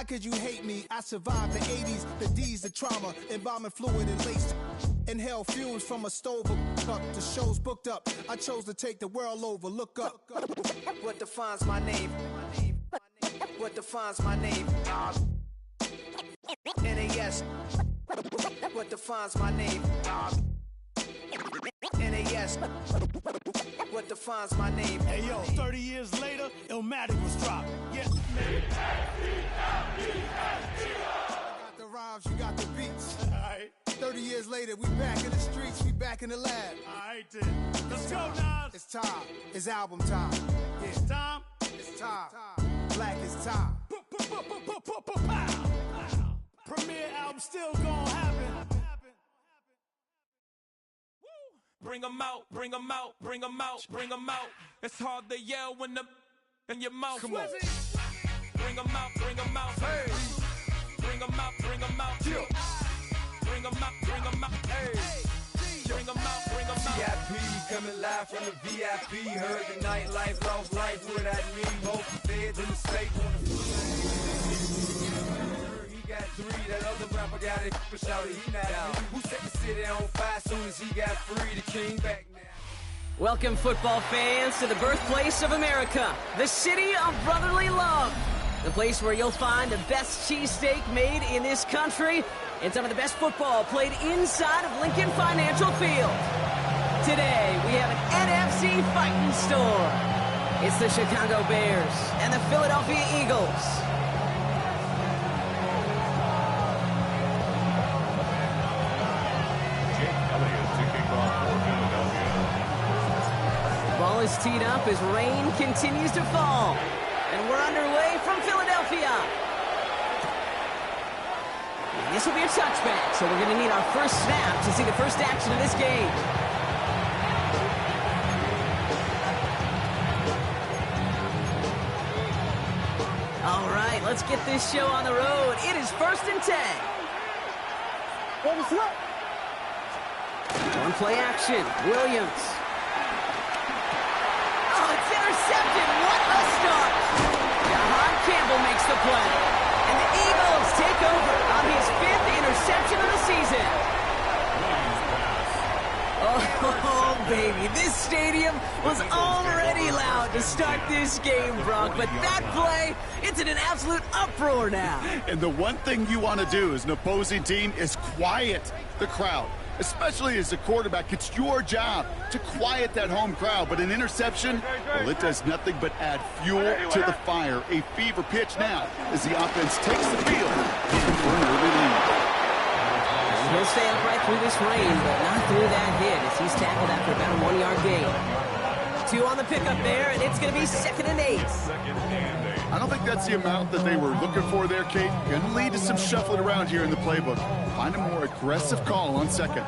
How could you hate me? I survived the 80s, the D's, the trauma, embalming fluid and laced. Inhale fumes from a stove up. The show's booked up. I chose to take the world over. Look up. What defines my name? What defines my name? NAS. What defines my name? NAS. What defines my name? Hey yo, 30 years later, Illmatic was dropped. Yeah. I got the rhymes, you got the beats. Alright. 30 years later, we back in the streets, we back in the lab. Alright then. Let's go, Nas. It's time. It's album time. Yeah. It's time. It's time. Black is time. Premiere album still gonna happen. Bring 'em out, bring 'em out, bring 'em out, bring 'em out. It's hard to yell when the in your mouth. Come on. Bring 'em out, bring 'em out. Hey. Bring 'em out, bring 'em out. Yeah. Bring 'em out, bring 'em out. Hey. Bring 'em out, bring 'em out. VIP coming live from the VIP. Heard the nightlife, lost life without me. Both feds in the state on the he got 3, that other rapper got it, but shout it, he not out. Who set the city on fire soon as he got free? The king back now. Welcome, football fans, to the birthplace of America, the city of brotherly love. The place where you'll find the best cheesesteak made in this country and some of the best football played inside of Lincoln Financial Field. Today, we have an NFC fighting store. It's the Chicago Bears and the Philadelphia Eagles. Ball is teed up as rain continues to fall. And we're underway from Philadelphia. And this will be a touchback, so we're going to need our first snap to see the first action of this game. All right, let's get this show on the road. It is 1st and 10. One play action, Williams. Oh, it's intercepted. What a start. Jahan Campbell makes the play. And the Eagles take over on his 5th interception of the season. Oh, baby, this stadium was already loud to start this game, Brock. But that play, it's in an absolute uproar now. And the one thing you want to do as an opposing team is quiet the crowd. Especially as a quarterback, it's your job to quiet that home crowd. But an interception, well, it does nothing but add fuel to the fire. A fever pitch now as the offense takes the field for an early lead. He'll stay upright through this rain, but not through that hit as he's tackled after about a 1-yard gain. 2 on the pickup there, and it's going to be 2nd and 8. I don't think that's the amount that they were looking for there, Kate. Going to lead to some shuffling around here in the playbook. Find a more aggressive call on 2nd.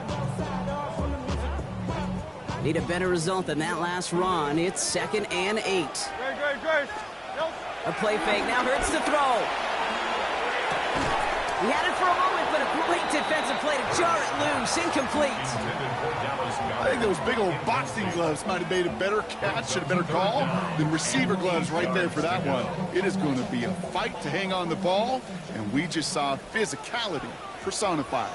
Need a better result than that last run. It's 2nd and 8. A play fake now hurts to throw. He had it for a moment, but a great defensive play to jar it loose. Incomplete. I think those big old boxing gloves might have made a better catch and a better call than receiver gloves right there for that one. It is going to be a fight to hang on the ball, and we just saw physicality personified.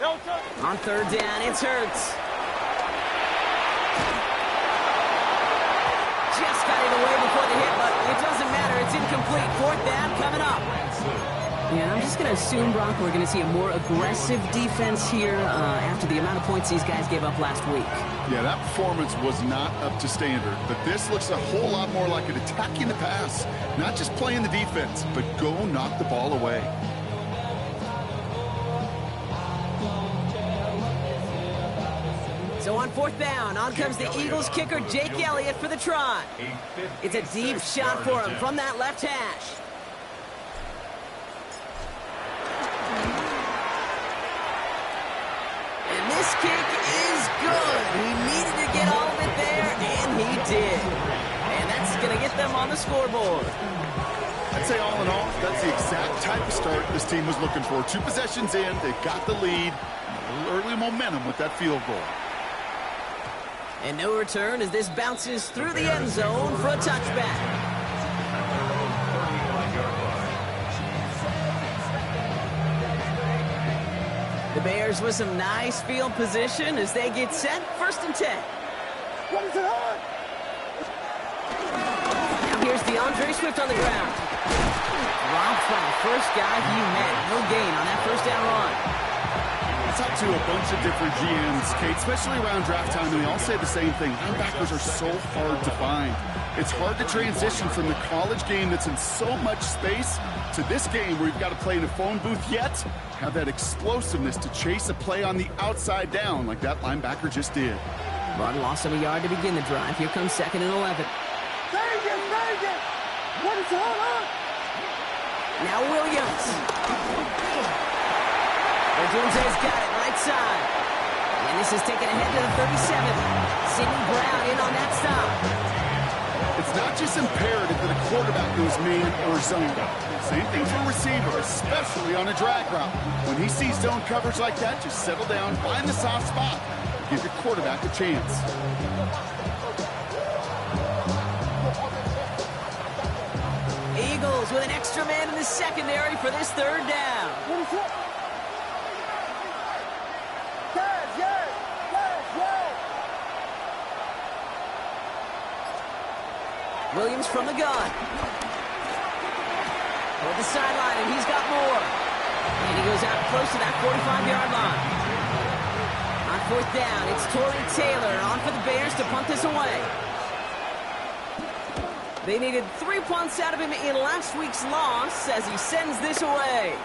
On 3rd down, it's Hurts. Just got it away before the hit, but it doesn't matter. It's incomplete. 4th down coming up. Yeah, I'm just going to assume, Brock, we're going to see a more aggressive defense here after the amount of points these guys gave up last week. Yeah, that performance was not up to standard, but this looks a whole lot more like an attacking the pass. Not just playing the defense, but go knock the ball away. So on 4th down, on comes the Eagles kicker, Jake Elliott, for the try. It's a deep shot for him from that left hash. And this kick is good. He needed to get all of it there, and he did. And that's going to get them on the scoreboard. I'd say all in all, that's the exact type of start this team was looking for. 2 possessions in, they've got the lead, a little early momentum with that field goal. And no return as this bounces through the end zone for a touchback. The Bears with some nice field position as they get set. 1st and 10. Now here's DeAndre Swift on the ground. Dropped by the first guy he met. No gain on that 1st down run. I talked to a bunch of different GMs, Kate, especially around draft time, and they all say the same thing. Linebackers are so hard to find. It's hard to transition from the college game that's in so much space to this game where you've got to play in a phone booth yet have that explosiveness to chase a play on the outside down like that linebacker just did. Bud lost him a yard to begin the drive. Here comes 2nd and 11. What is going on? Now Williams. Odunze's got it right side. And this is taken ahead to the 37. Sidney Brown in on that stop. It's not just imperative that a quarterback goes man or zone. Same thing for a receiver, especially on a drag route. When he sees zone coverage like that, just settle down, find the soft spot, and give your quarterback a chance. Eagles with an extra man in the secondary for this 3rd down. Williams from the gun. Toward the sideline, and he's got more. And he goes out close to that 45-yard line. On 4th down, it's Tory Taylor on for the Bears to punt this away. They needed 3 punts out of him in last week's loss as he sends this away.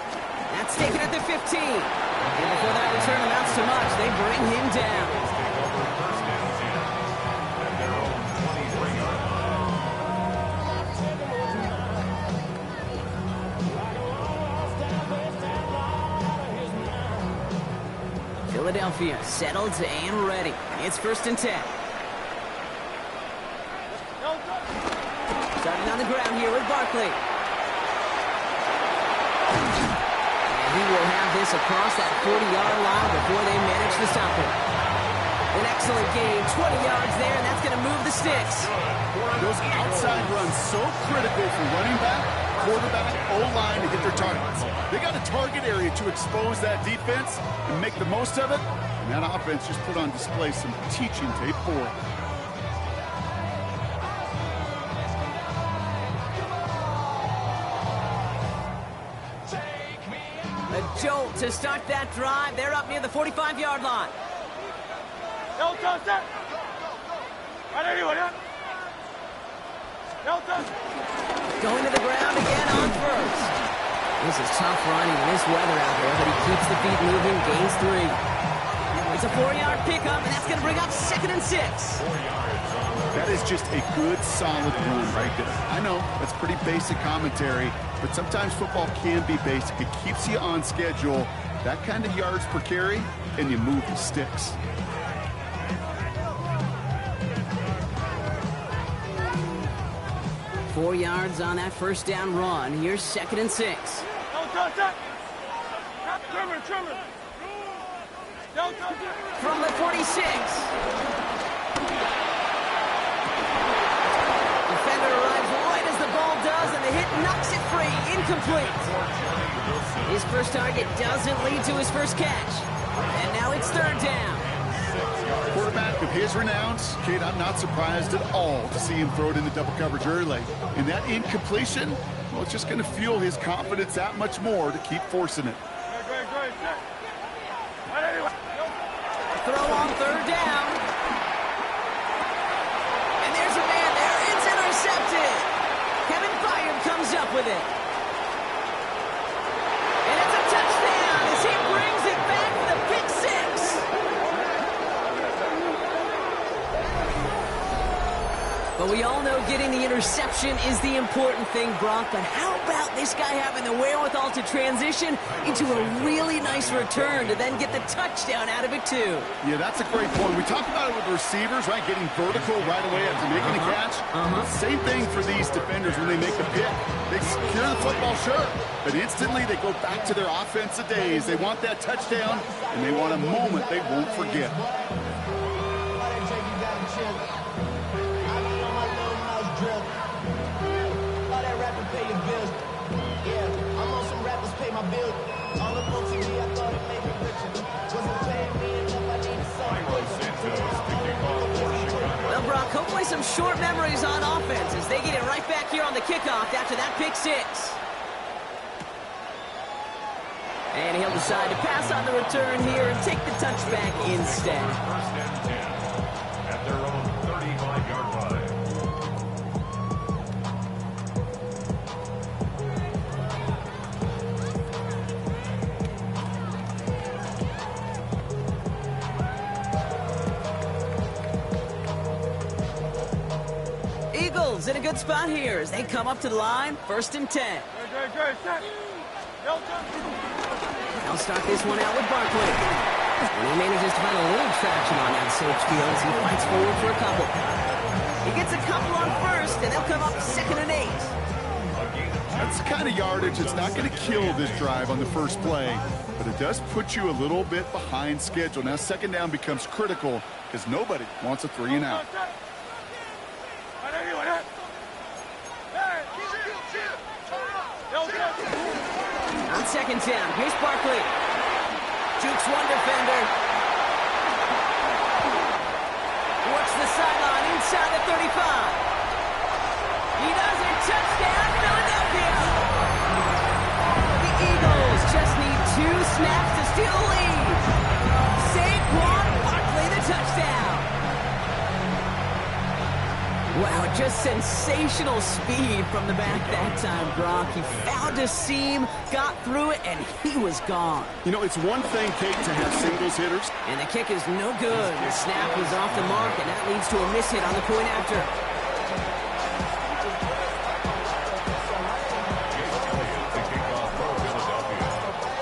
That's taken at the 15. And before that return amounts to much, they bring him down. Philadelphia settled and ready. It's 1st and 10. Starting on the ground here with Barkley. And he will have this across that 40-yard line before they manage to stop him. An excellent game, 20 yards there, and that's going to move the sticks. Those outside runs so critical for running back, quarterback, O-line to get their targets. They got a target area to expose that defense and make the most of it, and that offense just put on display some teaching tape for it. A jolt to start that drive. They're up near the 45-yard line. Going to the ground again on 1st. This is tough running in this weather out there, but he keeps the feet moving, gains 3. It's a 4-yard pickup, and that's going to bring up 2nd and 6. That is just a good, solid run right there. I know, that's pretty basic commentary, but sometimes football can be basic. It keeps you on schedule, that kind of yards per carry, and you move the sticks. Four yards on that 1st down run. Here's 2nd and 6. From the 46. Defender arrives right as the ball does, and the hit knocks it free. Incomplete. His first target doesn't lead to his first catch. And now it's 3rd down. Quarterback of his renowns, Kate, I'm not surprised at all to see him throw it into double coverage early. And that incompletion, well, it's just going to fuel his confidence that much more to keep forcing it. Throw on 3rd down. And there's a man there. It's intercepted. Kevin Byard comes up with it. And it's a touchdown as he brings it back for the pick 6. But we all know getting the interception is the important thing, Brock. But how about this guy having the wherewithal to transition into a really nice return to then get the touchdown out of it, too? Yeah, that's a great point. We talk about it with receivers, right? Getting vertical right away after making a catch. Same thing for these defenders when they make the pick. They secure the football, sure, but instantly they go back to their offensive days. They want that touchdown, and they want a moment they won't forget. Yeah, I'm on some rappers pay my bills. All the folks in me, I thought it made me richer. short memories on offense as they get it right back here on the kickoff after that pick six. And he'll decide to pass on the return here and take the touchback instead. First and 10 at their own 35-yard line. Eagles in a good spot here as they come up to the line, 1st and 10. They'll start this one out with Barkley. And he manages to find a little traction on that search field as he fights forward for a couple. He gets a couple on first, and they'll come up 2nd and 8. That's the kind of yardage that's not going to kill this drive on the first play, but it does put you a little bit behind schedule. Now 2nd down becomes critical because nobody wants a 3 and out. On 2nd down, here's Barkley. Jukes one defender. Works the sideline inside the 35. He does it. Touchdown, Philadelphia. The Eagles just need 2 snaps to steal the lead. Saquon Barkley, the touchdown. Wow, just sensational speed from the back that time, Gronk. He found a seam, got through it, and he was gone. You know, it's one thing, Kate, to have singles hitters. And the kick is no good. The snap was off the mark, and that leads to a miss hit on the point after.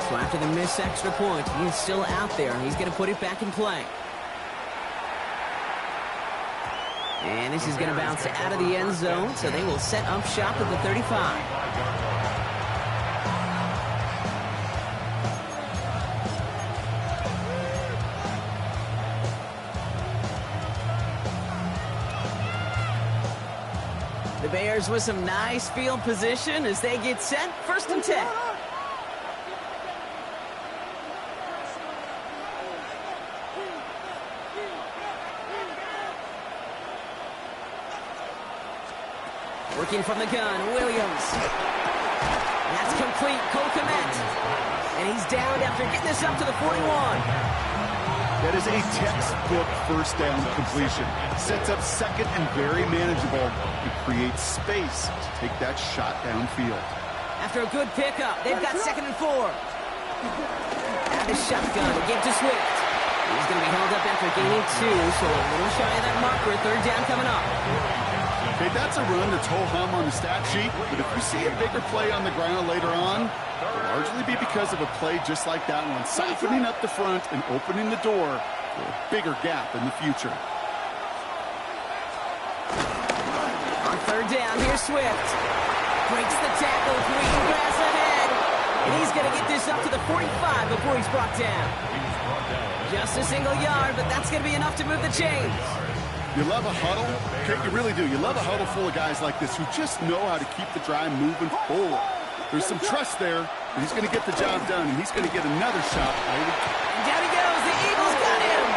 So after the missed extra point, he's still out there, and he's going to put it back in play. And this is going to bounce out of the end zone, so they will set up shop at the 35. The Bears with some nice field position as they get set, 1st and 10. Working from the gun, Williams. That's complete, Cole Kmet. And he's down after getting this up to the 41. That is a textbook 1st down completion. Sets up 2nd and very manageable and creates space to take that shot downfield. After a good pickup, they've got 2nd and 4. And the shotgun, a give to Swift. He's going to be held up after gaining 2, so a little shy of that marker. 3rd down coming up. Okay, that's a run that's ho-hum on the stat sheet, but if we see a bigger play on the ground later on, it'll largely be because of a play just like that one, softening up the front and opening the door for a bigger gap in the future. On 3rd down, here's Swift. Breaks the tackle, green grass ahead. And he's going to get this up to the 45 before he's brought down. Just a single yard, but that's going to be enough to move the chains. You love a huddle? Okay, you really do. You love a huddle full of guys like this who just know how to keep the drive moving forward. There's some trust there, and he's going to get the job done, and he's going to get another shot. Down he goes. The Eagles got him.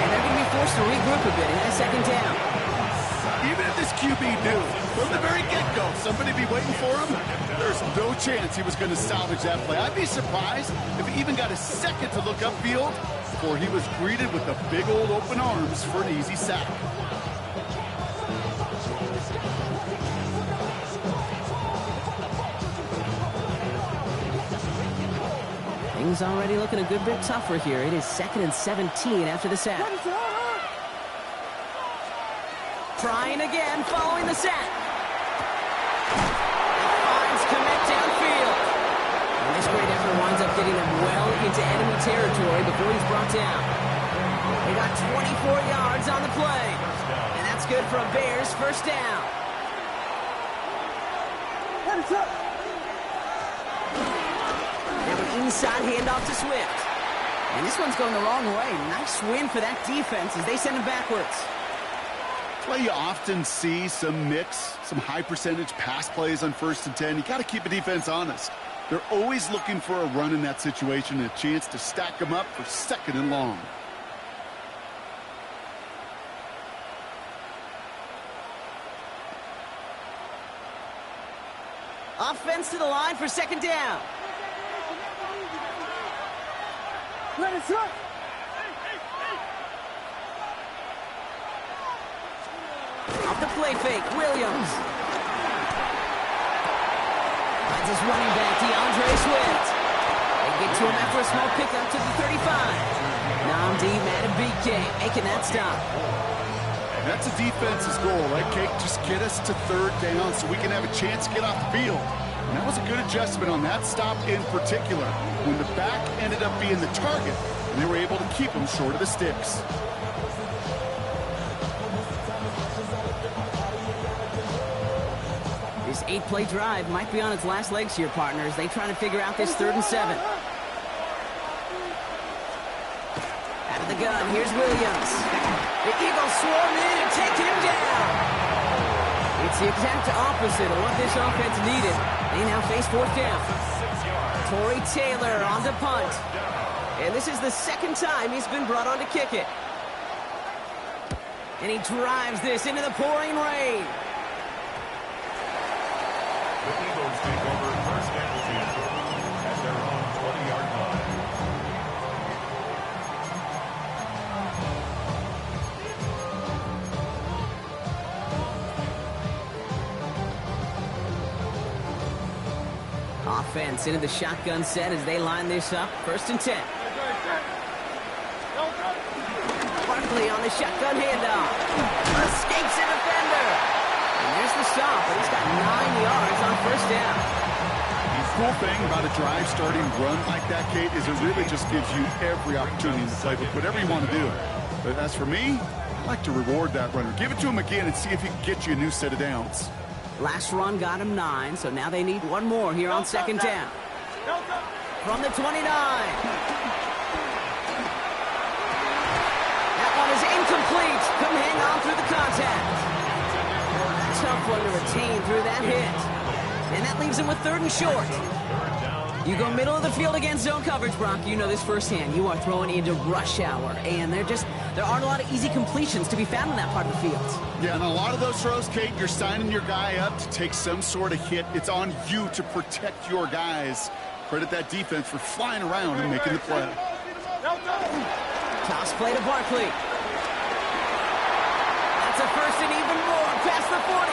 And they're going to be forced to regroup a bit in that 2nd down. Even if this QB knew from the very get-go somebody be waiting for him, there's no chance he was going to salvage that play. I'd be surprised if he even got a second to look upfield before he was greeted with the big old open arms for an easy sack. Things already looking a good bit tougher here. It is 2nd and 17 after the sack. Trying again following the sack. Finds Kmet downfield. And this great effort winds up getting him well into enemy territory before he's brought down. They got 24 yards on the play. And that's good for a Bears 1st down. Now an inside handoff to Swift. And this one's going the wrong way. Nice win for that defense as they send him backwards. That's why you often see some mix, some high percentage pass plays on 1st and 10. You got to keep a defense honest. They're always looking for a run in that situation and a chance to stack them up for 2nd and long. Offense to the line for second down. Let it run. Off the play fake, Williams. Finds his running back, DeAndre Swift. They get to him after a small pickup to the 35. Nnamdi Madubuike making that stop. That's a defense's goal, right, Kate? Just get us to third down so we can have a chance to get off the field. And that was a good adjustment on that stop in particular, when the back ended up being the target, and they were able to keep him short of the sticks. This 8-play drive might be on its last legs here, partners. They try to figure out this 3rd and 7. Out of the gun, here's Williams. The Eagles swarm in and take him down. It's the exact opposite of what this offense needed. They now face 4th down. Tory Taylor on to punt. And this is the 2nd time he's been brought on to kick it. And he drives this into the pouring rain. The Eagles take over 1st and 10 at their own 20-yard line. Offense into the shotgun set as they line this up. 1st and 10. Barkley on the shotgun handoff. Escapes a defender. And there's the stop, but he's got 9 yards on 1st down. The cool thing about a drive starting run like that, Kate, is it really just gives you every opportunity in the playbook, whatever you want to do. But as for me, I like to reward that runner. Give it to him again and see if he can get you a new set of downs. Last run got him 9, so now they need one more here on 2nd down. From the 29. That one is incomplete. Couldn't hang on through the contact. Tough one to retain through that hit. And that leaves him with 3rd and short. You go middle of the field against zone coverage, Brock. You know this firsthand. You are throwing into rush hour, and there aren't a lot of easy completions to be found in that part of the field. Yeah, and a lot of those throws, Kate, you're signing your guy up to take some sort of hit. It's on you to protect your guys. Credit that defense for flying around and making the play. Toss play to Barkley. That's a 1st and even more past the 40.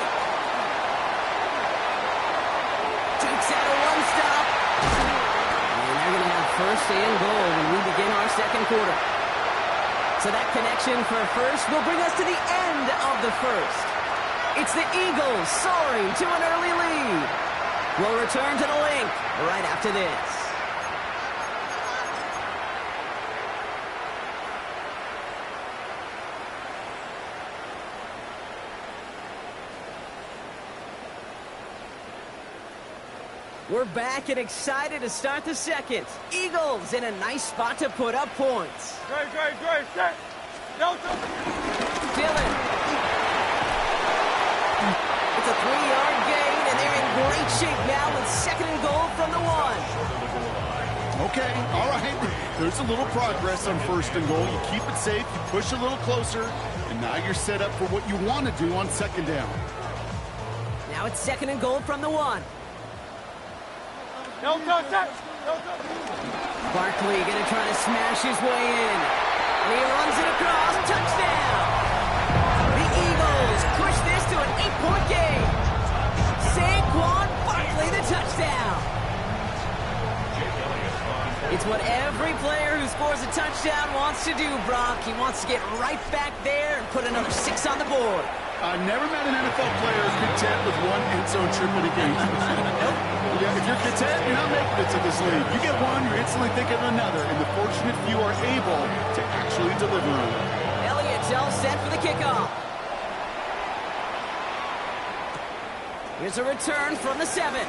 Takes out a one-stop. And they're going to have 1st and goal when we begin our 2nd quarter. So that connection for 1st will bring us to the end of the 1st. It's the Eagles soaring to an early lead. We'll return to the link right after this. We're back and excited to start the 2nd. Eagles in a nice spot to put up points. Set. Dillon. It's a 3-yard gain, and they're in great shape now with 2nd and goal from the 1. Okay, all right. There's a little progress on 1st and goal. You keep it safe, you push a little closer, and now you're set up for what you want to do on 2nd down. Now it's 2nd and goal from the 1. Barkley gonna try to smash his way in. And he runs it across. Touchdown! The Eagles push this to an 8-point game. Saquon Barkley, the touchdown. It's what every player who scores a touchdown wants to do, Brock. He wants to get right back there and put another 6 on the board. I've never met an NFL player content with one end zone trip in a game. Yeah, if you're content, you're not making it to this league. You get one, you're instantly thinking of another, and the fortunate few are able to actually deliver on it. Elliott's all set for the kickoff. Here's a return from the 7.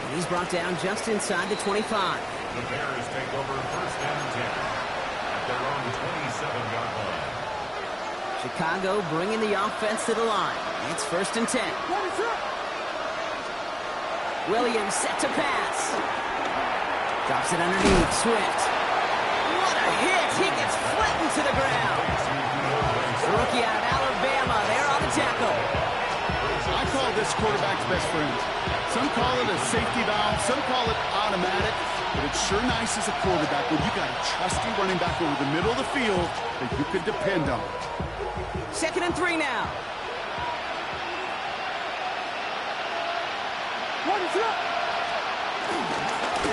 And he's brought down just inside the 25. The Bears take over 1st and 10 at their own 27-yard line. Chicago bringing the offense to the line. It's 1st and 10. Williams set to pass. Drops it underneath. Swift. What a hit! He gets flattened to the ground. The rookie out of Alabama. They're on the tackle. I call this best quarterback's best friend. Some call it a safety valve, some call it automatic, but it's sure nice as a quarterback when you got a trusty running back over the middle of the field that you can depend on. 2nd and 3 now.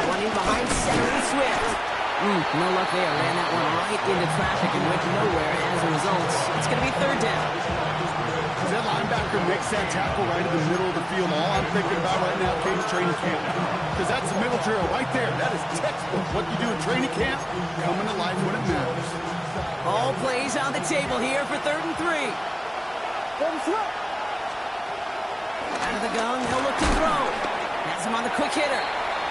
Running behind center and Swift. No luck there. Ran that one right into traffic and went nowhere as a result. It's going to be 3rd down. As that linebacker makes that tackle right in the middle of the field, all I'm thinking about right now, Cade, training camp. Because that's the middle drill right there. That is textbook. What you do in training camp, coming to life when it matters. All plays on the table here for 3rd and 3. Out of the gun, he'll look to throw. Has him on the quick hitter.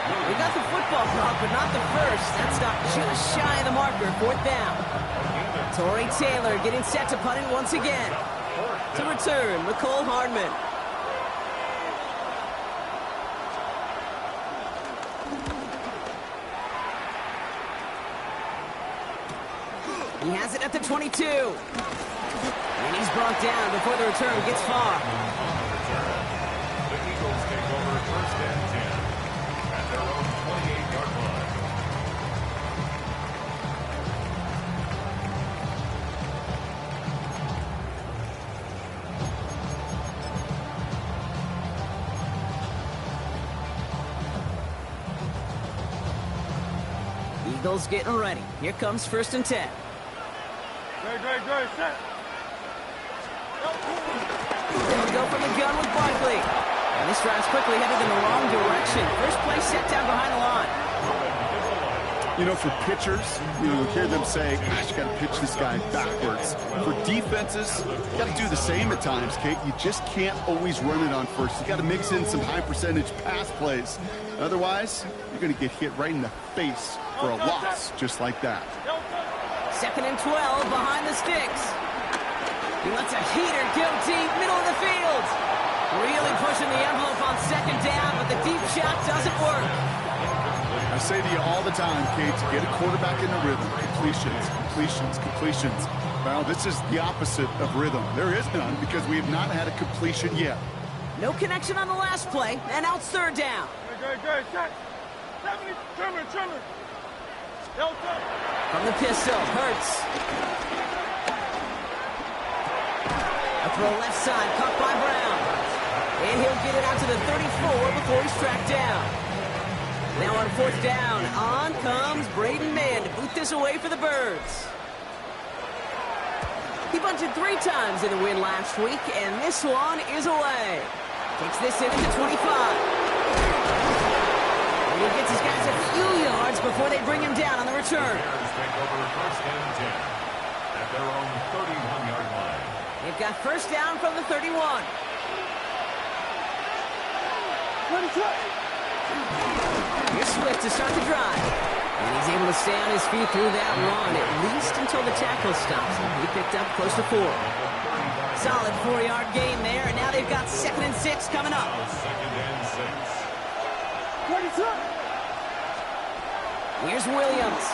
We got the football block, but not the first. That stopped just shy of the marker. 4th down. Torrey Taylor getting set to punt it once again. To return, McCole Hardman. He has it at the 22. And he's brought down before the return gets far. The Eagles take over 1st and 10 at their own 28-yard line. Eagles getting ready. Here comes 1st and 10. Great, set. They'll go from the gun with Barkley. And this drive's quickly headed in the wrong direction. First play set down behind the line. You know, for pitchers, you hear them say, gosh, you got to pitch this guy backwards. For defenses, you got to do the same at times, Kate. You just can't always run it on first. You got to mix in some high-percentage pass plays. Otherwise, you're going to get hit right in the face for a loss just like that. 2nd and 12 behind the sticks. He lets a heater go deep, middle of the field. Really pushing the envelope on 2nd down, but the deep shot doesn't work. I say to you all the time, Kate, to get a quarterback in a rhythm, completions. Well, this is the opposite of rhythm. There is none because we have not had a completion yet. No connection on the last play, and now it's 3rd down. Great, set. Trimmer. From the pistol, Hurts. A throw left side, caught by Brown. And he'll get it out to the 34 before he's tracked down. Now on 4th down, on comes Braden Mann to boot this away for the Birds. He bunted 3 times in the win last week, and this one is away. Takes this in at the 25. He gets his guys a few yards before they bring him down on the return. Bears take over 1st and 10 at their own 31-yard line. They've got 1st down from the 31. Here's Swift to start the drive. And he's able to stay on his feet through that run, at least until the tackle stops him. He picked up close to 4. Solid 4-yard gain there, and now they've got 2nd and 6 coming up. 2nd and 6. Here's Williams.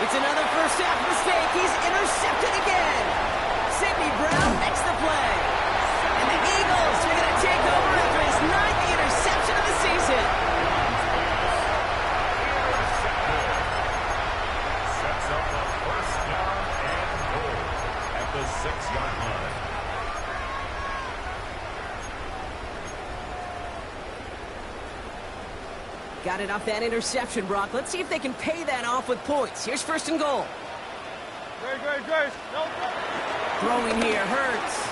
It's another first half mistake. He's intercepted again. Sidney Brown makes the play. And the Eagles are going to take over after his 9th interception of the season. Sets up a 1st down and goal at the 6-yard line. Got it off that interception, Brock. Let's see if they can pay that off with points. Here's 1st and goal. Great. Throwing here, Hurts.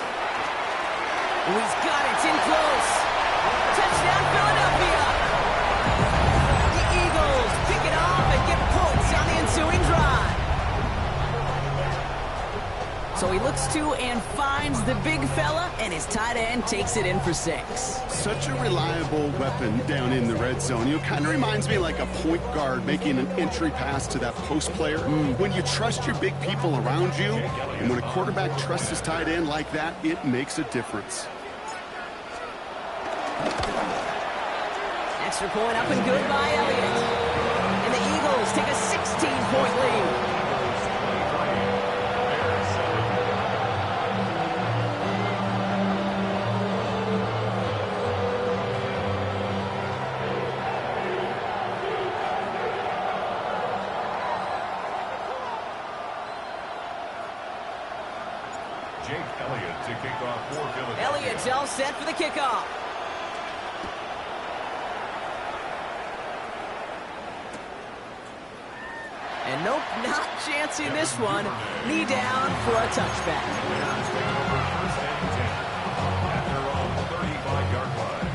Oh, he's got it. It's in close. Touchdown, Philadelphia. The Eagles pick it off and get points on the ensuing drive. So he looks to and finds the big fella, and his tight end takes it in for 6. Such a reliable weapon down in the red zone. You know, kind of reminds me like a point guard making an entry pass to that post player. When you trust your big people around you, and when a quarterback trusts his tight end like that, it makes a difference. Extra point up and good by Elliott. And the Eagles take a 16-point lead. Elliott to kick off for Philadelphia. Elliott's all set for the kickoff. And nope, not chancing this one. Knee down for a touchback. Bears take over first and 10 at their own 35-yard line.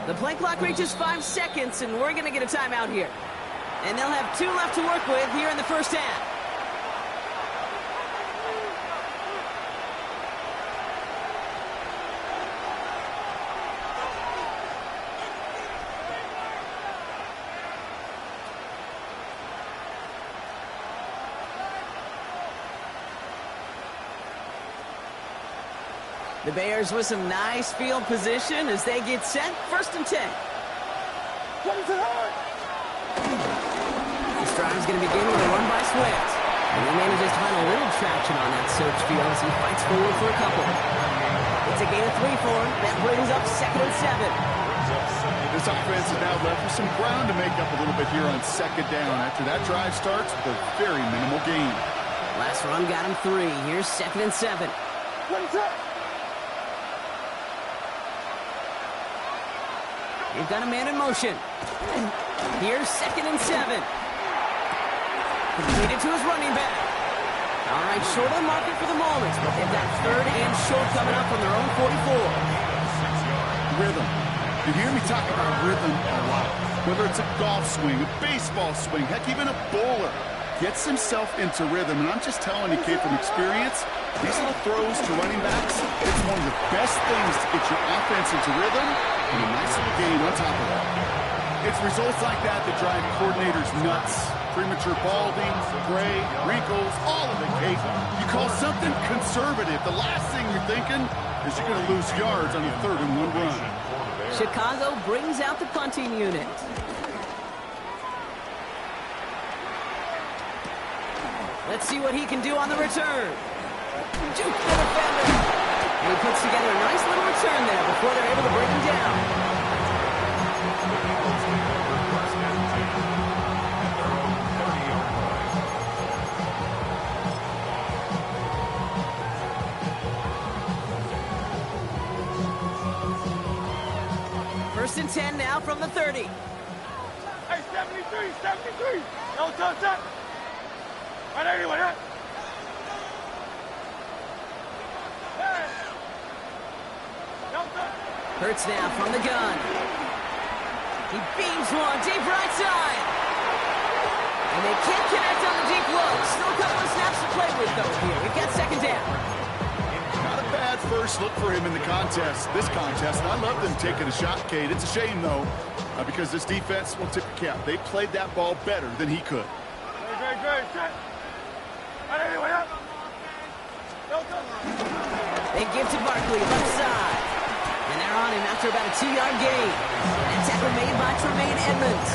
The play clock reaches 5 seconds, and we're going to get a timeout here. And they'll have 2 left to work with here in the first half. The Bears with some nice field position as they get set. First and 10. This drive is going to begin with a run by Swift. And he manages to find a little traction on that search field as he fights forward for a couple. It's a gain of 3 for him. That brings up 2nd and 7. This offense is now left with some ground to make up a little bit here on 2nd down. After that drive starts with a very minimal gain. Last run got him 3. Here's 2nd and 7. You've got a man in motion. Here's 2nd and 7. Completed to his running back. All right, short on market for the moment, but they've got 3rd and short coming up from their own 44. Rhythm. You hear me talk about rhythm a lot. Whether it's a golf swing, a baseball swing, heck, even a bowler gets himself into rhythm. And I'm just telling you, kid, from experience, these little throws to running backs, it's one of the best things to get your offense into rhythm and a nice little gain on top of that. It's results like that that drive coordinators nuts. Premature balding, gray, wrinkles, all of it, Kate. You call something conservative. The last thing you're thinking is you're going to lose yards on a 3rd and 1 run. Chicago brings out the punting unit. Let's see what he can do on the return. Juke the defender. And he puts together a nice little return there before they're able to bring him down. First and 10 now from the 30. Hey, 73. No touch that. Right anyway, huh? Hey. No touch. Hurts now from the gun. He beams one deep right side. And they can't connect on the deep low. Still a couple of snaps to play with, though, here. We've got 2nd down. Not a bad first look for him in the contest. This contest, and I love them taking a shot, Kate. It's a shame, though, because this defense will tip the cap. They played that ball better than he could. Great. Set. Right anyway, huh? No touch. They give to Barkley, left side. And they're on him after about a 2-yard gain. And tackle made by Tremaine Edmonds.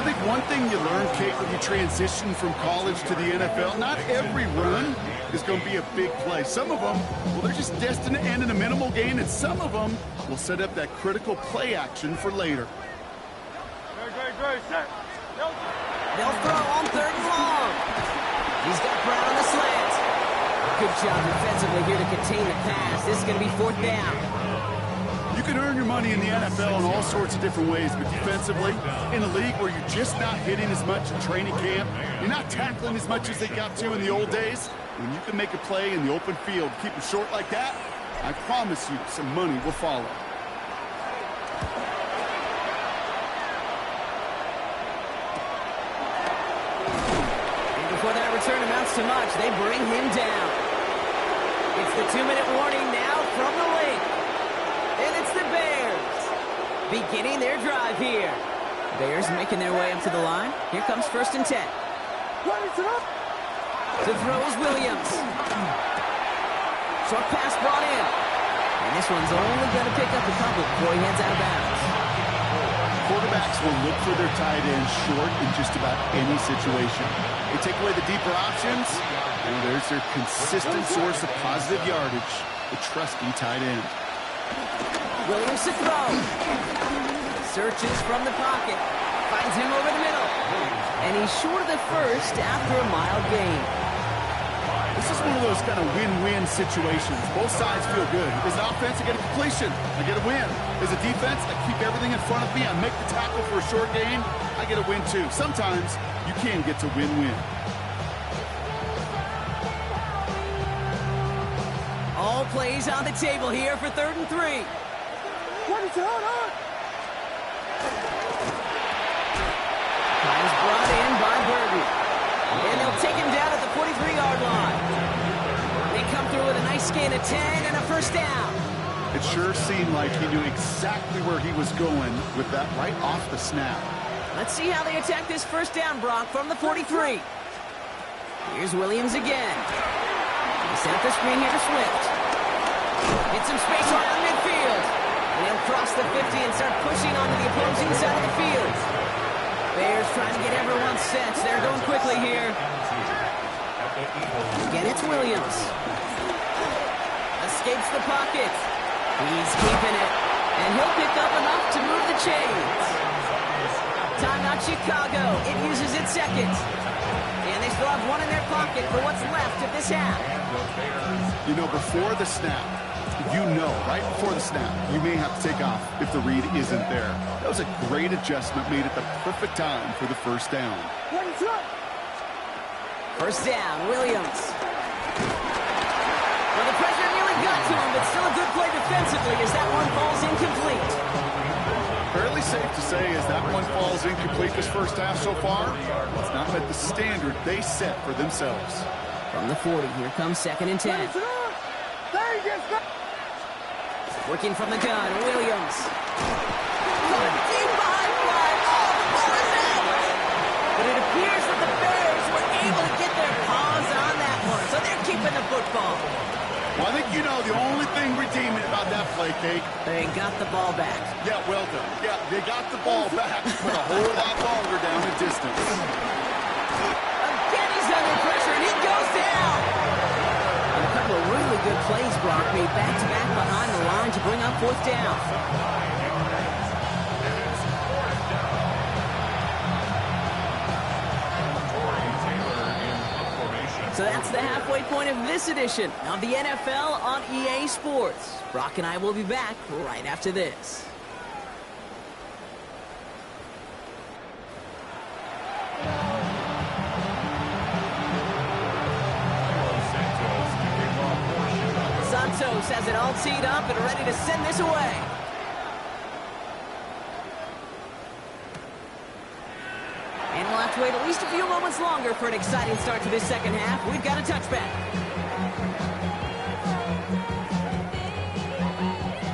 I think one thing you learn, Kate, when you transition from college to the NFL, not every run is going to be a big play. Some of them, well, they're just destined to end in a minimal gain, and some of them will set up that critical play action for later. Great. Set. No touch. They'll throw on 3rd and long. He's got Brown on the slant. Good job defensively here to contain the pass. This is going to be 4th down. You can earn your money in the NFL in all sorts of different ways, but defensively, in a league where you're just not hitting as much in training camp, you're not tackling as much as they got to in the old days, when you can make a play in the open field, keep it short like that, I promise you some money will follow. Before that return amounts to much, they bring him down. It's the 2-minute warning now from the lake. And it's the Bears beginning their drive here. Bears making their way up to the line. Here comes 1st and 10. To throw is Williams. Short pass brought in. And this one's only going to pick up a couple before he heads out of bounds. Quarterbacks will look for their tight end short in just about any situation. They take away the deeper options, and there's their consistent source of positive yardage, the trusty tight end. Williams to throw. Searches from the pocket. Finds him over the middle. And he's short of the first after a mild gain. This is one of those kind of win-win situations. Both sides feel good. As an offense, I get a completion. I get a win. As a defense, I keep everything in front of me. I make the tackle for a short gain. I get a win, too. Sometimes you can get to win-win. All plays on the table here for 3rd and 3. What is going on? Time is brought in by Burton. And they'll take him down at the 43-yard line. They come through with a nice gain of 10 and a 1st down. It sure seemed like he knew exactly where he was going with that right off the snap. Let's see how they attack this 1st down, Brock, from the 43. Here's Williams again. He set up the screen here to Swift. Get some space around midfield. And he'll cross the 50 and start pushing onto the opposing side of the field. Bears trying to get everyone set. They're going quickly here. Again, it's Williams. Escapes the pocket. He's keeping it. And he'll pick up enough to move the chains. Timeout Chicago. It uses its 2nd. And they still have one in their pocket for what's left of this half. You know, before the snap, right before the snap, you may have to take off if the read isn't there. That was a great adjustment made at the perfect time for the 1st down. 1st down, Williams. Well, the pressure nearly got to him, but still a good play defensively as that one falls incomplete. Fairly safe to say as that one falls incomplete this 1st half so far, it's not met the standard they set for themselves. From the 40, here comes 2nd and 10. Working from the gun, Williams. Deep behind flag. Oh, the ball is out. But it appears that the Bears were able to get their paws on that one, so they're keeping the football. Well, I think you know the only thing redeeming about that play, Cake. They got the ball back. Yeah, well done. Yeah, they got the ball back, but a whole lot longer down the distance. Again, he's under pressure, and he goes down. And a couple of really good plays, Brock, made back-to-back behind the line to bring up 4th down. So that's the halfway point of this edition of the NFL on EA Sports. Brock and I will be back right after this. Santos has it all teed up and ready to send this away. And we'll have to wait at least a few moments longer for an exciting start to this 2nd half. We've got a touchback.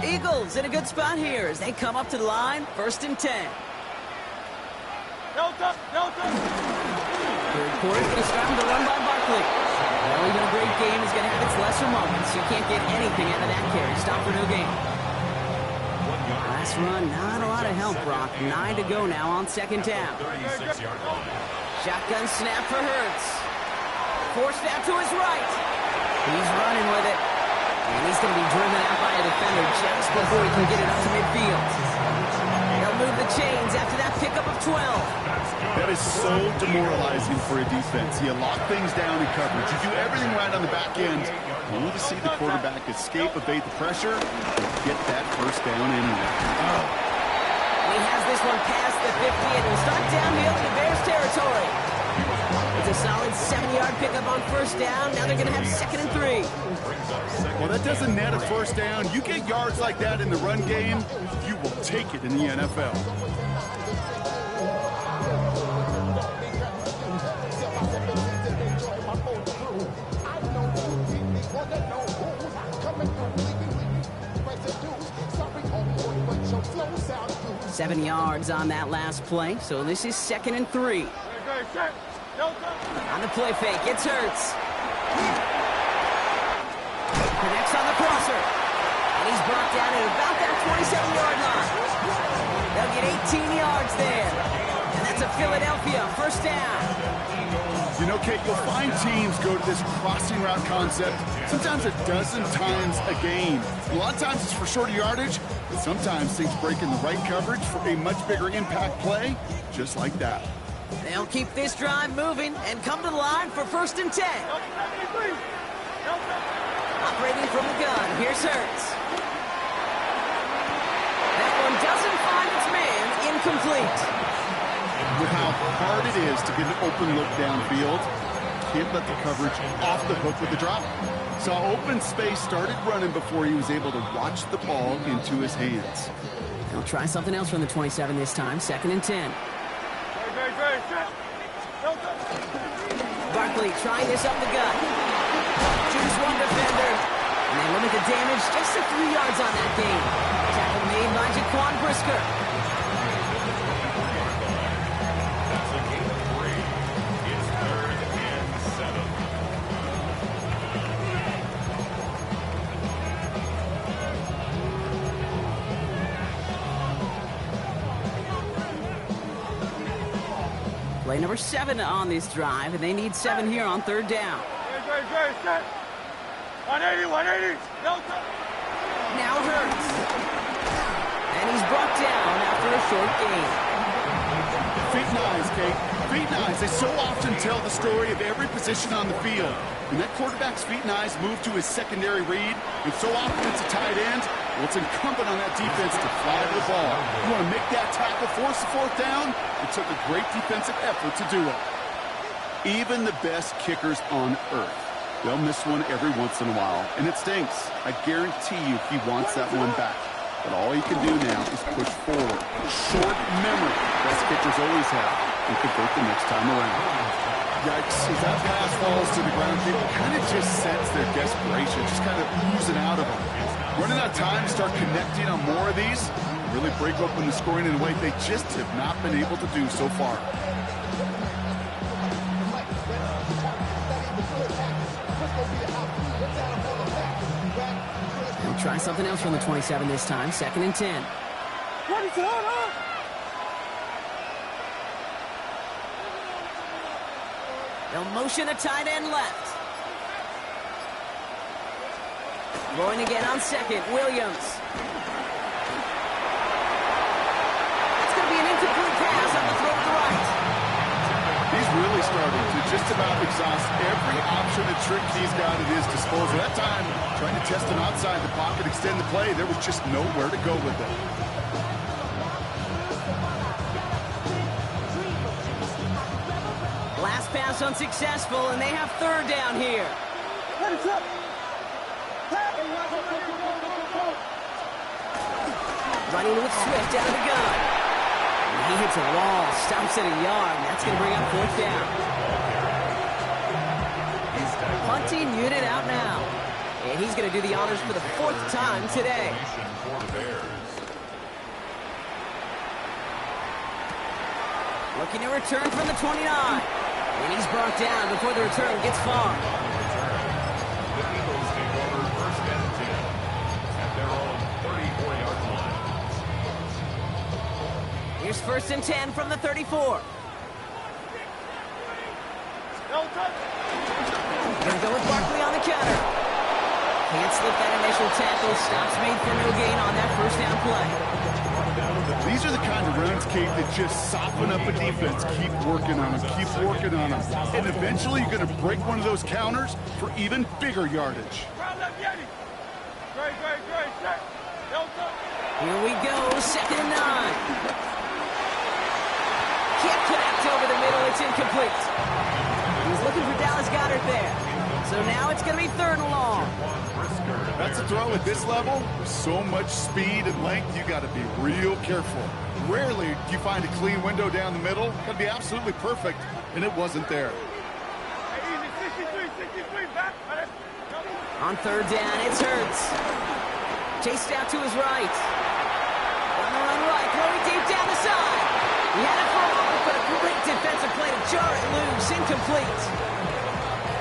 Eagles in a good spot here as they come up to the line. 1st and 10. Third quarter's going to start with a run by Barkley. Well, even a great game is going to have its lesser moments. You can't get anything out of that carry. Stop for no gain. Last run, not a lot of help, Brock. 9 to go now on 2nd down. Shotgun snap for Hurts. Forced out to his right. He's running with it. And he's going to be driven out by a defender just before he can get it up to midfield. They'll move the chains after that pickup of 12. That is so demoralizing for a defense. You lock things down in coverage. You do everything right on the back end. Only to see the quarterback escape, evade the pressure, get that 1st down anyway. He has this one past the 50 and will start downhill into Bears territory. It's a solid 7-yard pickup on 1st down. Now they're going to have 2nd and 3. Well, that doesn't net a 1st down. You get yards like that in the run game, you will take it in the NFL. 7 yards on that last play, so this is 2nd and 3. On the play fake, it's Hurts. Connects on the crosser. And he's brought down at about that 27-yard line. They'll get 18 yards there. And that's a Philadelphia first down. You know, Kate, you'll find teams go to this crossing route concept sometimes a dozen times a game. A lot of times it's for shorter yardage, but sometimes things break in the right coverage for a much bigger impact play, just like that. They'll keep this drive moving and come to the line for 1st and 10. Operating from the gun, here's Hurts. That one doesn't find its man, incomplete. With how hard it is to get an open look downfield, can't let the coverage off the hook with the drop. Saw open space, started running before he was able to watch the ball into his hands. They'll try something else from the 27 this time, 2nd and 10. Barkley trying this up the gut. Choose one defender. And they limit the damage just to 3 yards on that game. Tackle made by Jaquan Brisker. That's a gain of 3. It's 3rd and 7. Play number 7 on this drive, and they need 7 here on 3rd down. 180. Now Hurts. And he's brought down after a short gain. Feet and eyes, Kate. Feet and eyes. They so often tell the story of every position on the field. When that quarterback's feet and eyes move to his secondary read, and so often it's a tight end, well, it's incumbent on that defense to fly to the ball. You want to make that tackle, force the 4th down? It took a great defensive effort to do it. Even the best kickers on earth, they'll miss one every once in a while, and it stinks. I guarantee you he wants that one back. But all he can do now is push forward. Short memory, best kickers always have, and convert the next time around. Yikes, as that pass falls to the ground, people kind of just sense their desperation, just kind of oozing out of them. Running out of time to start connecting on more of these, really break open the scoring in a way they just have not been able to do so far. They'll try something else from the 27 this time, 2nd and 10. What is it? They'll motion a tight end left. Going again on 2nd, Williams. It's going to be an incomplete pass on the throw to the right. He's really starting to just about exhaust every option and trick he's got at his disposal. That time, trying to test him outside the pocket, extend the play, there was just nowhere to go with it. Last pass unsuccessful, and they have 3rd down here. Running with Swift out of the gun. And he hits a wall, stops at a yard, and that's going to bring up 4th down. Punting unit out now. And he's going to do the honors for the 4th time today. Looking to return from the 29. And he's brought down before the return gets far. The Eagles take over 1st and 10 at their own 34-yard line. Here's 1st and 10 from the 34. Gonna go with Barkley on the counter. Can't slip that initial tackle. Stops made for no gain on that 1st down play. These are the kind of runs, Kate, that just soften up a defense. Keep working on them, keep working on them. And eventually you're going to break one of those counters for even bigger yardage. Here we go, 2nd and 9. Can't connect over the middle, it's incomplete. He's looking for Dallas Goedert there. So now it's going to be 3rd and long. That's a throw at this level. So much speed and length, you got to be real careful. Rarely do you find a clean window down the middle. Got to be absolutely perfect, and it wasn't there. On 3rd down, it's Hurts. Chased out to his right. On the run right, throwing deep down the side. He had it for a moment, but a great defensive play to jar it loose. Incomplete.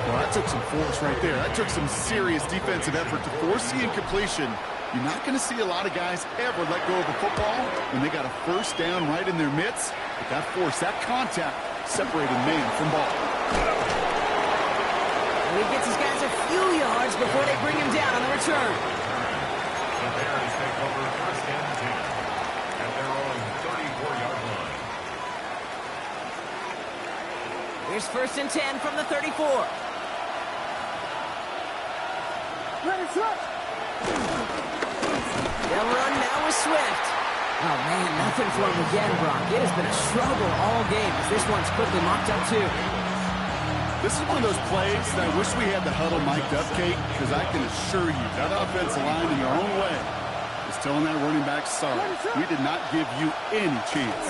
Well, that took some force right there. That took some serious defensive effort to force the incompletion. You're not going to see a lot of guys ever let go of a football when they got a first down right in their midst. But that force, that contact, separated man from ball. And he gets his guys a few yards before they bring him down on the return. The Bears take over first and 10 at their own 34-yard line. Here's first and 10 from the 34. Ready, switch. They'll run now with Swift. Oh, man, nothing for him again, Brock. It has been a struggle all game as this one's quickly mocked up, too. This is one of those plays that I wish we had the huddle mic'd up, Kate, because I can assure you that offensive line in their own way is telling that running back, sorry, we did not give you any chance.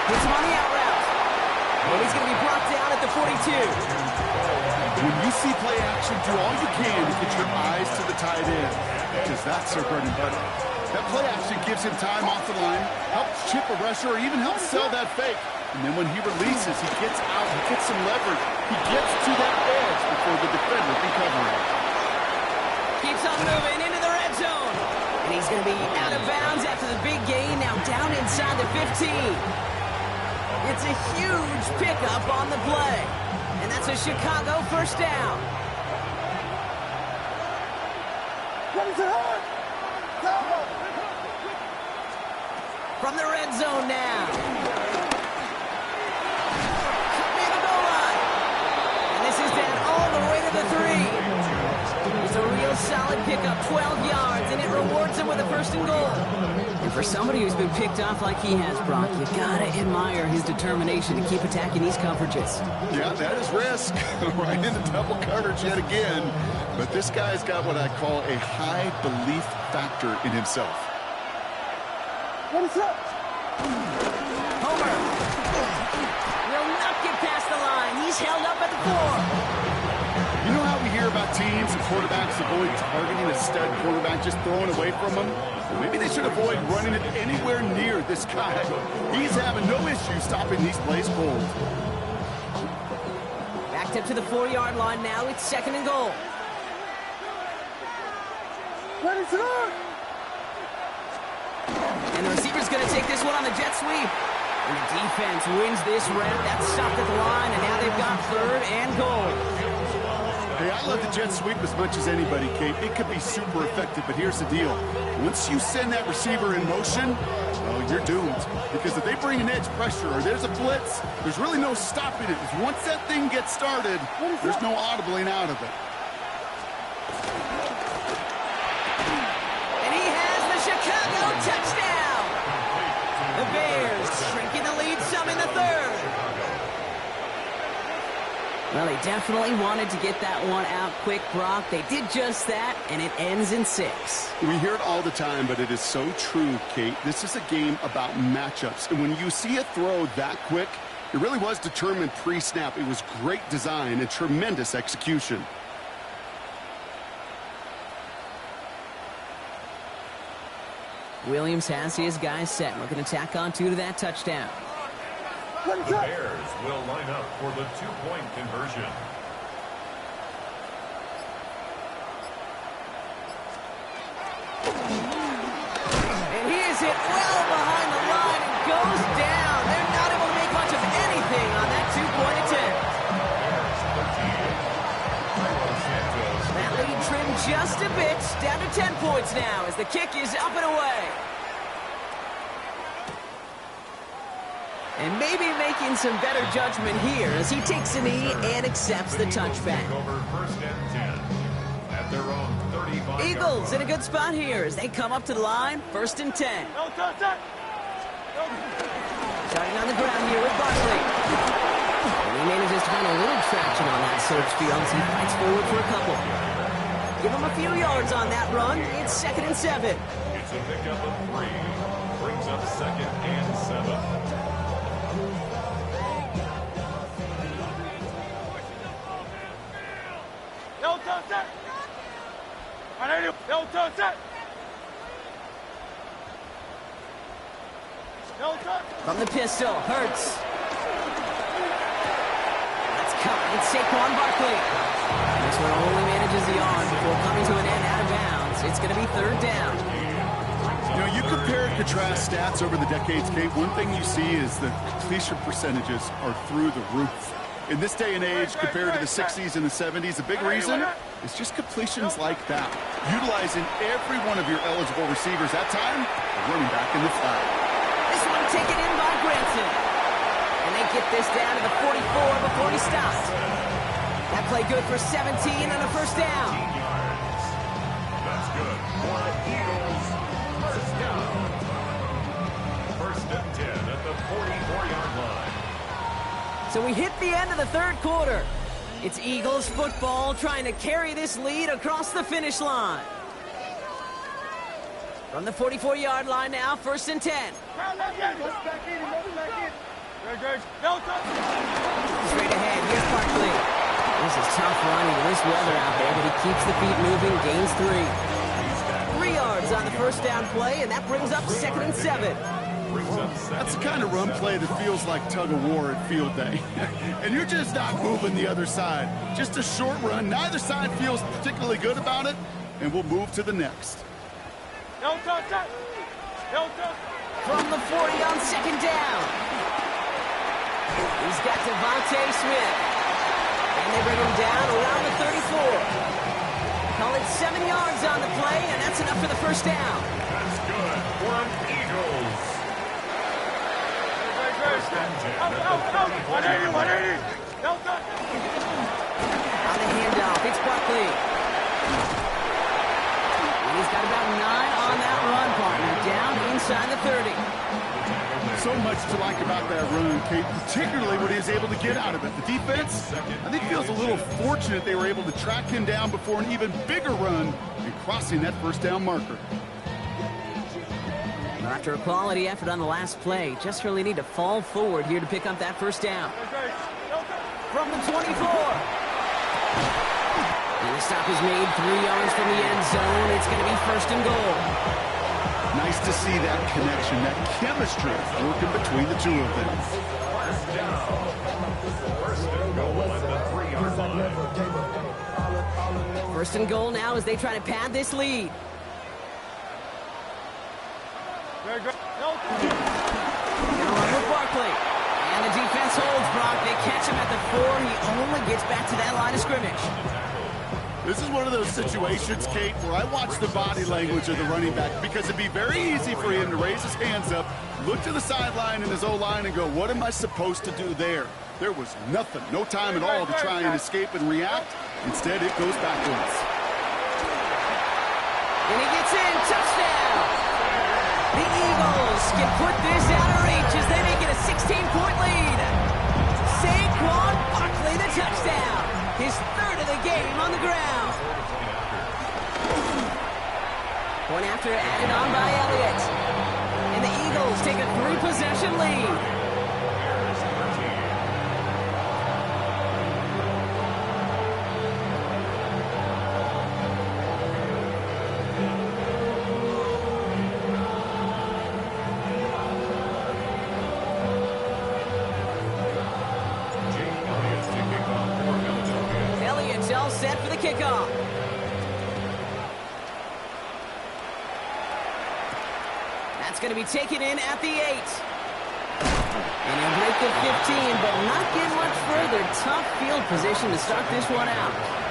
Puts him on the out route. And he's going to be brought down at the 42. When you see play action, do all you can to get your eyes to the tight end, because that's their bread and butter. That play action gives him time off the line, helps chip a rusher, or even helps sell that fake. And then when he releases, he gets out, he gets some leverage. He gets to that edge before the defender can cover him. Keeps on moving into the red zone. And he's going to be out of bounds after the big gain, now down inside the 15. It's a huge pickup on the play. And that's a Chicago first down. What is it hard? From the red zone now. Near the goal line. And this is down all the way to the 3. It's a real solid pickup, 12 yards, and it rewards him with a first and goal. And for somebody who's been picked off like he has, Brock, you gotta admire his determination to keep attacking these coverages. Yeah, that is risk. Right into double coverage yet again. But this guy's got what I call a high belief factor in himself. What is up? Homer will not get past the line. He's held up at the 4. You know how we hear about teams and quarterbacks avoid targeting a stud quarterback, just throwing away from him? Well, maybe they should avoid running it anywhere near this guy. He's having no issue stopping these plays cold. Backed up to the 4-yard line now. It's second and goal. Ready, switch. And the receiver's going to take this one on the jet sweep. And the defense wins this rep. That's stopped at the line, and now they've got third and goal. Hey, I love the jet sweep as much as anybody, Kate. It could be super effective, but here's the deal. Once you send that receiver in motion, well, you're doomed. Because if they bring an edge pressure or there's a blitz, there's really no stopping it. Once that thing gets started, there's no audibling out of it. And he has the Chicago touchdown. The Bears shrinking the lead some in the third. Well, they definitely wanted to get that one out quick, Brock. They did just that, and it ends in 6. We hear it all the time, but it is so true, Kate. This is a game about matchups. And when you see a throw that quick, it really was determined pre-snap. It was great design and tremendous execution. Williams has his guys set. Looking to tack on 2 to that touchdown. The Bears will line up for the 2-point conversion. And he is hit well behind the line and goes down. They're not able to make much of anything on that 2-point attempt. That lead trimmed just a bit, down to 10 points now as the kick is up and away. And maybe making some better judgment here as he takes a knee and accepts the touchback. Over first and 10 at their own 35. Eagles in a good spot here as they come up to the line, first and 10. Starting on the ground here with Barkley. And he manages to find a little traction on that search field as he fights forward for a couple. Give him a few yards on that run. It's second and 7. It's a pickup of 3. Brings up second and 7. From the pistol, Hurts. That's caught. It's Saquon Barkley. This one only manages the arm before coming to an end out of bounds. It's going to be third down. You know, you compare and contrast stats over the decades, Kate. One thing you see is the completion percentages are through the roof. In this day and age, compared to the 60s and the 70s, the big reason is just completions like that. Utilizing every one of your eligible receivers that time, running back in the flat. This one taken in by Granson. And they get this down to the 44 before he stops. That play good for 17 and a first down. That's good. For the Eagles, first down. First and 10 at the 44-yard line. So we hit the end of the third quarter. It's Eagles football trying to carry this lead across the finish line. From the 44-yard line now, first and 10. Straight ahead, here's Barkley. This is tough running in this weather out there, but he keeps the feet moving, gains 3. 3 yards on the first down play, and that brings up second and 7. That's the kind of run play that feels like tug-of-war at field day. And you're just not moving the other side. Just a short run. Neither side feels particularly good about it, and we'll move to the next. From the 40 on second down. He's got Devontae Smith. And they bring him down around the 34. Call it 7 yards on the play, and that's enough for the first down. That's good for the Eagles. First and 10 at the 44-yard line. On the handoff, it's Barkley. He's got about 9 on that run, partner, down inside the 30. So much to like about that run, Kate, particularly what he was able to get out of it. The defense, I think, feels a little fortunate they were able to track him down before an even bigger run and crossing that first down marker. After a quality effort on the last play, just really need to fall forward here to pick up that first down. From the 24. And the stop is made 3 yards from the end zone. It's going to be first and goal. Nice to see that connection, that chemistry working between the two of them. First down. First and goal at the 3-yard line. First and goal now as they try to pad this lead. Now run with Barkley. And the defense holds Brock. They catch him at the 4. He only gets back to that line of scrimmage. This is one of those situations, Kate, where I watch the body language of the running back because it'd be very easy for him to raise his hands up, look to the sideline in his O-line and go, what am I supposed to do there? There was nothing, no time at all to try and escape and react. Instead, it goes backwards. And he gets in. Touchdown! The Eagles can put this out of reach as they make it a 16-point lead. Saquon Barkley, the touchdown. His third of the game on the ground. Point after added on by Elliott. And the Eagles take a 3-possession lead. Set for the kickoff. That's going to be taken in at the 8. And he'll break the 15, but not get much further. Tough field position to start this one out.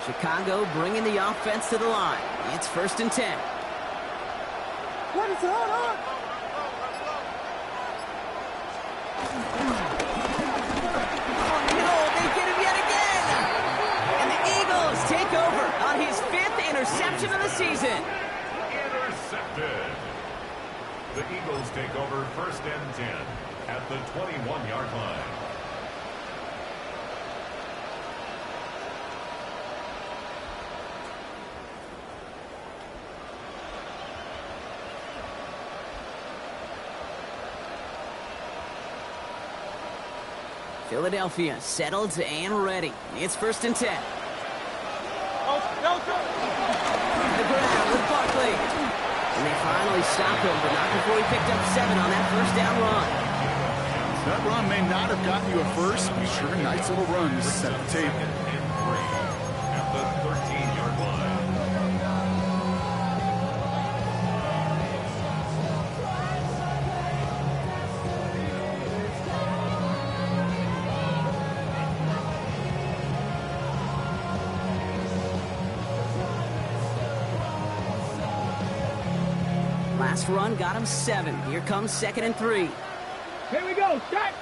Chicago bringing the offense to the line. It's first and 10. What is it? Hold on. Oh, no, they get him yet again. And the Eagles take over on his 5th interception of the season. Intercepted. The Eagles take over first and 10 at the 21-yard line. Philadelphia settled and ready. It's 1st and 10. The ground with Barkley. And they finally stopped him, but not before he picked up 7 on that 1st down run. That run may not have gotten you a first, but sure, a nice little run to set the table. At the 13-yard line. Last run got him 7. Here comes 2nd and 3. Here we go. Set.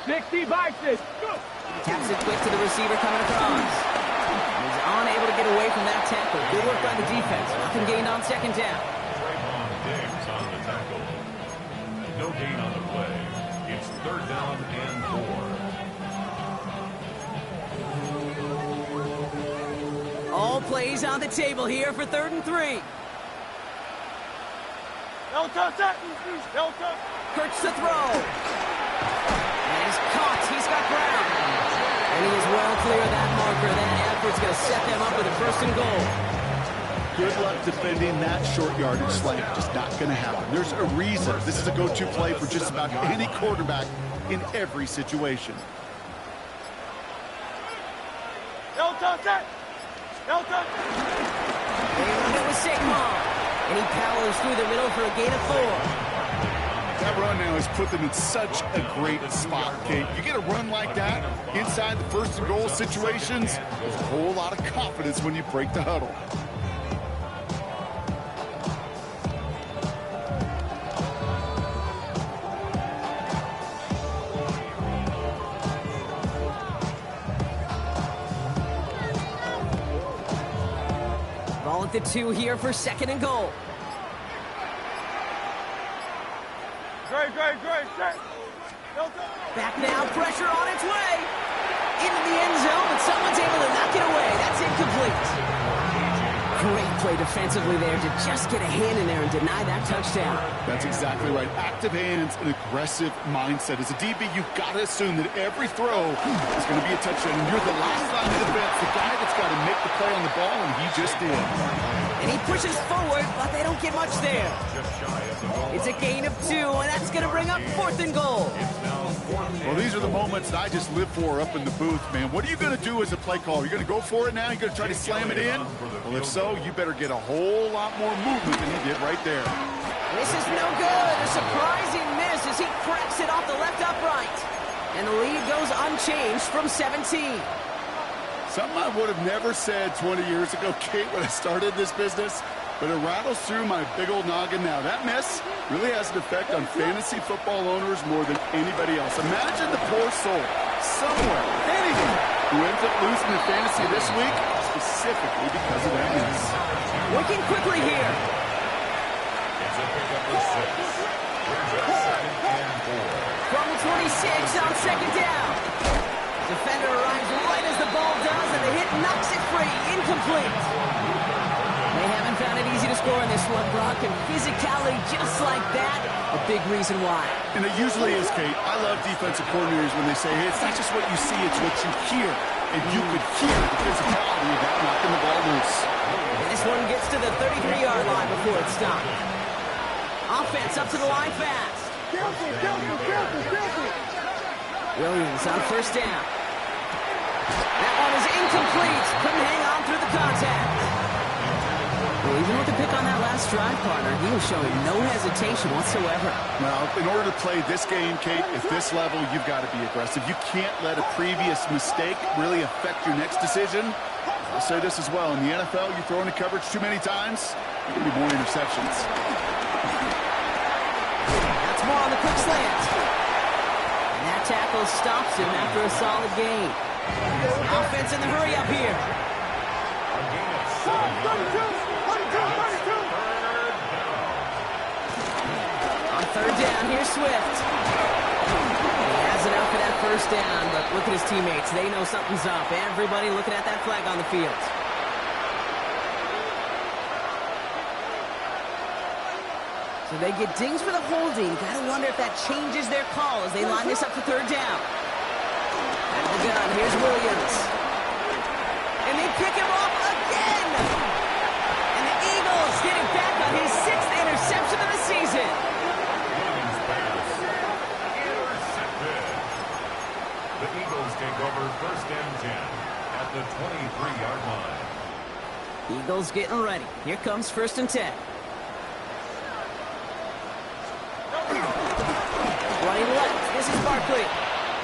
60 boxes. Go. Taps it quick to the receiver coming across. He's unable to get away from that tackle. Good work by the defense. Nothing gained on 2nd down. Trayvon Diggs on the tackle. No gain on the play. It's 3rd down and 4. All plays on the table here for 3rd and 3. Hurts the throw. And he's caught. He's got ground. And he is well clear of that marker. That effort's going to set them up with a 1st and goal. Good luck defending that short yardage slant. Just not going to happen. There's a reason. This is a go-to play for just about any quarterback in every situation. They run it with Saquon. And he powers through the middle for a gain of 4. That run now has put them in such a great spot, Kate. You get a run like that inside the 1st and goal situations, there's a whole lot of confidence when you break the huddle. Ball at the 2 here for 2nd and goal. Back now, pressure on its way. Into the end zone, but someone's able to knock it away. That's incomplete. Great play defensively there to just get a hand in there and deny that touchdown. That's exactly right. Active hands and aggressive mindset. As a DB, you've got to assume that every throw is going to be a touchdown. And you're the last line of defense, the guy that's got to make the play on the ball, and he just did. And he pushes forward, but they don't get much there. It's a gain of 2, and that's going to bring up 4th and goal. Well, these are the moments that I just live for up in the booth, man. What are you going to do as a play caller? You're going to go for it now? You're going to try to slam it in? Well, if so, you better get a whole lot more movement than you did right there. This is no good. A surprising miss as he cracks it off the left upright. And the lead goes unchanged from 17. Something I would have never said 20 years ago, Kate, when I started this business, but it rattles through my big old noggin now. That miss really has an effect on fantasy football owners more than anybody else. Imagine the poor soul somewhere, anywhere, who ends up losing in fantasy this week, specifically because of that miss. Working quickly here. It's a pickup of 6. From the 26 on 2nd down. Defender arrives right as the ball does, and the hit knocks it free. Incomplete. They haven't found it easy to score in this one, Brock, and physicality just like that, a big reason why. And it usually is, Kate. I love defensive coordinators when they say, hey, it's not just what you see, it's what you hear. And you could hear the physicality of that knocking the ball loose. And this one gets to the 33-yard line before it's stopped. Offense up to the line fast. Williams on 1st down. That one is incomplete. Couldn't hang on through the contact. Well, even with the pick on that last drive, partner, he was showing no hesitation whatsoever. Well, in order to play this game, Kate, at this level, you've got to be aggressive. You can't let a previous mistake really affect your next decision. I'll say this as well. In the NFL, you throw into coverage too many times, there can be more interceptions. That's more on the quick slant. And that tackle stops him after a solid gain. Offense in the hurry up here. On 3rd down, here's Swift. He has enough for that 1st down, but look at his teammates. They know something's up. Everybody looking at that flag on the field. So they get dings for the holding. Gotta wonder if that changes their call as they line this up for 3rd down. gun. Here's Williams. And they pick him off again. And the Eagles get it back on his 6th interception of the season. Williams pass. Intercepted. The Eagles take over 1st and 10 at the 23-yard line. Eagles getting ready. Here comes 1st and 10. Running left. This is Barkley.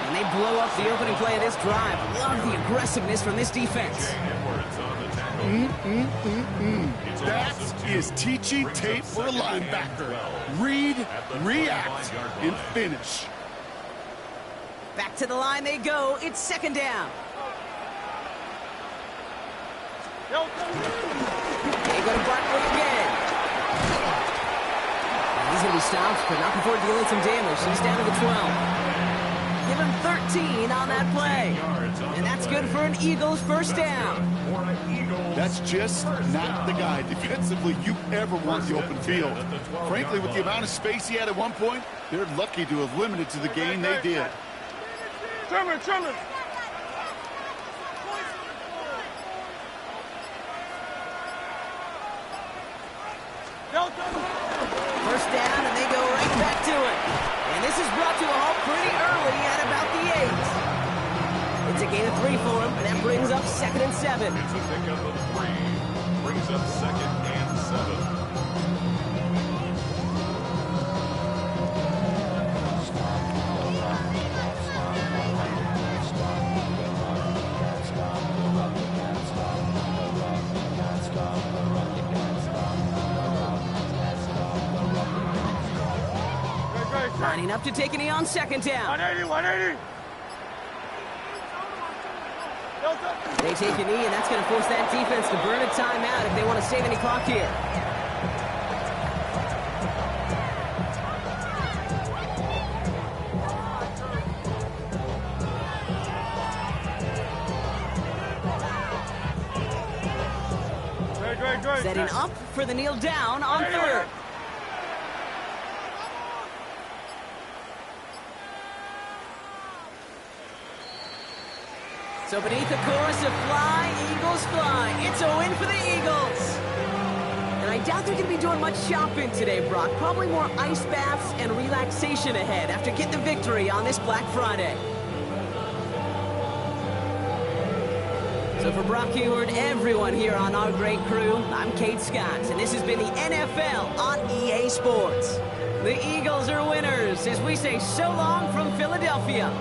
And they blow up the opening play of this drive. Love the aggressiveness from this defense. That is teaching tape for a linebacker. Read, react, and finish. Back to the line they go. It's 2nd down. They go to Barkley again. He's going to be stopped, but not before dealing some damage. He's down to the 12. Give him 13 on that play. And that's good for an Eagles 1st down. That's just not the guy defensively you ever want the open field. Frankly, with the amount of space he had at one point, they're lucky to have limited to the gain they did. Trimmer. First down, and they go right back to it. And this is brought to a halt pretty early at about the 8. It's a gain of 3 for him, and that brings up 2nd and 7. It's a pickup of 3. Brings up 2nd and 7. Lining up to take a knee on 2nd down. 180. They take a knee, and that's going to force that defense to burn a timeout if they want to save any clock here. Setting up for the kneel down on 3rd. So beneath the chorus of Fly, Eagles Fly, it's a win for the Eagles. And I doubt they're going to be doing much shopping today, Brock. Probably more ice baths and relaxation ahead after getting the victory on this Black Friday. So for Brock Huard, everyone here on our great crew, I'm Kate Scott, and this has been the NFL on EA Sports. The Eagles are winners as we say so long from Philadelphia.